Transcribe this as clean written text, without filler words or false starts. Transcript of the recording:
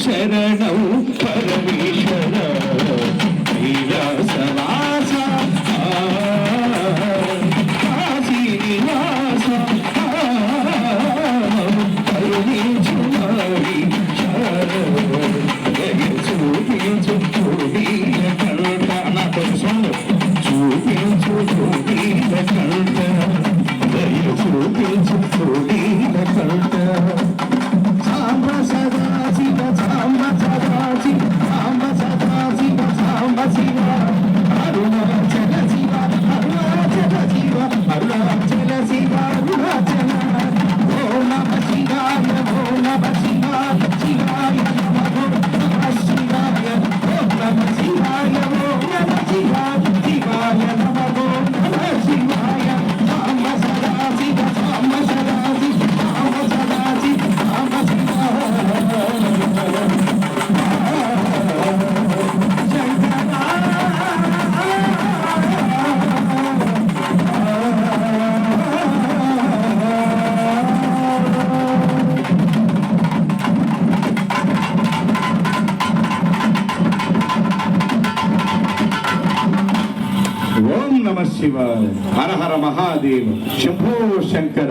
శరణం పరమేశ్వర శ్రీరాసవాస కాశీనివాస కరుణించు మరి చూపించు చూడీల కంట నాతో చూపించు చూడీల కంట చూపించు చూడీల కంట సాంబ సదా శివ సాంబ సదా శివ సాంబ సదా శివ సాంబ శివ అరుణాచల శివ అరుణాచల శివ అరుణాచల శివ అరుణాచల ఓ నమ శివాయ ఓ నమ శివాయ శివాయ నమ శివాయ ఓ నమ శివాయ ఓ నమ శివాయ శివాయ నమ నమ శివాయ సాంబ సదా శివ సాంబ సదా శివ సాంబ సదా శివ సాంబ శివ ఓం నమ శివాయ హర హర మహాదేవ శంభో శంకర